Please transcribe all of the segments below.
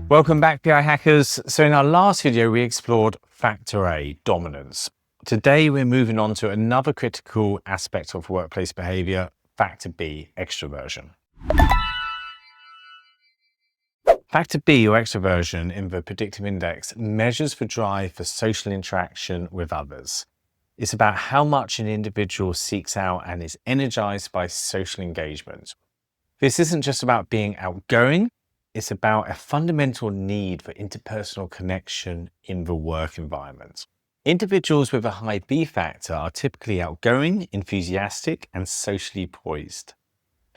Welcome back, PI hackers. So in our last video, we explored factor A, dominance. Today, we're moving on to another critical aspect of workplace behavior, factor B, extraversion. Factor B, or extraversion, in the predictive index measures the drive for social interaction with others. It's about how much an individual seeks out and is energized by social engagement. This isn't just about being outgoing, it's about a fundamental need for interpersonal connection in the work environment. Individuals with a high B factor are typically outgoing, enthusiastic, and socially poised.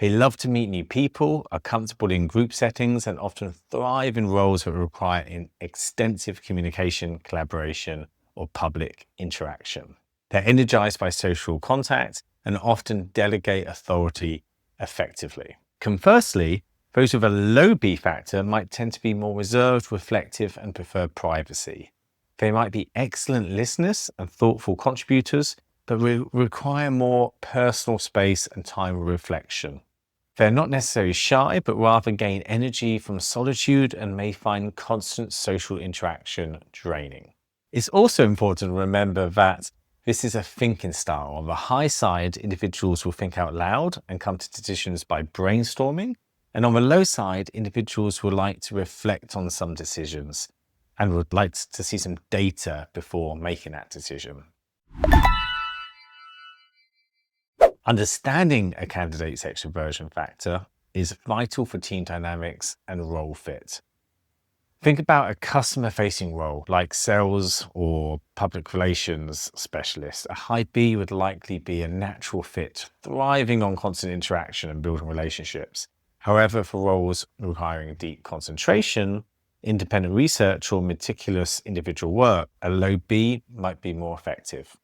They love to meet new people, are comfortable in group settings, and often thrive in roles that require extensive communication, collaboration, or public interaction. They're energized by social contact and often delegate authority effectively. Conversely, those with a low B factor might tend to be more reserved, reflective, and prefer privacy. They might be excellent listeners and thoughtful contributors, but require more personal space and time of reflection. They're not necessarily shy, but rather gain energy from solitude and may find constant social interaction draining. It's also important to remember that this is a thinking style. On the high side, individuals will think out loud and come to decisions by brainstorming. And on the low side, individuals will like to reflect on some decisions and would like to see some data before making that decision. Understanding a candidate's extraversion factor is vital for team dynamics and role fit. Think about a customer-facing role like sales or public relations specialist. A high B would likely be a natural fit, thriving on constant interaction and building relationships. However, for roles requiring deep concentration, independent research, or meticulous individual work, a low B might be more effective.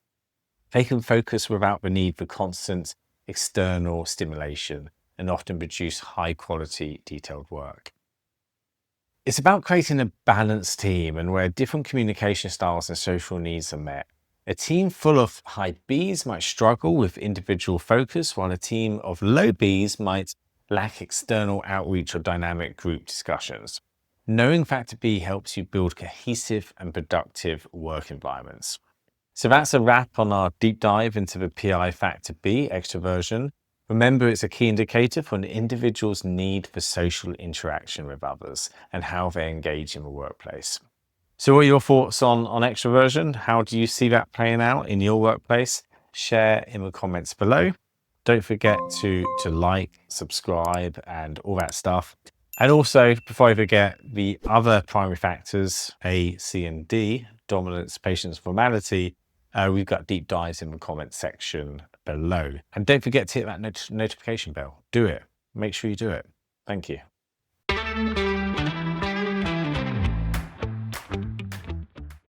They can focus without the need for constant external stimulation and often produce high-quality, detailed work. It's about creating a balanced team and where different communication styles and social needs are met. A team full of high Bs might struggle with individual focus, while a team of low Bs might lack external outreach or dynamic group discussions. Knowing factor B helps you build cohesive and productive work environments. So that's a wrap on our deep dive into the PI factor B, extraversion. Remember, it's a key indicator for an individual's need for social interaction with others and how they engage in the workplace. So what are your thoughts on extraversion? How do you see that playing out in your workplace? Share in the comments below. Don't forget to like, subscribe, and all that stuff. And also, before I forget, the other primary factors, A, C, and D, dominance, patience, formality, we've got deep dives in the comments section below. And don't forget to hit that notification bell. Do it. Make sure you do it. Thank you.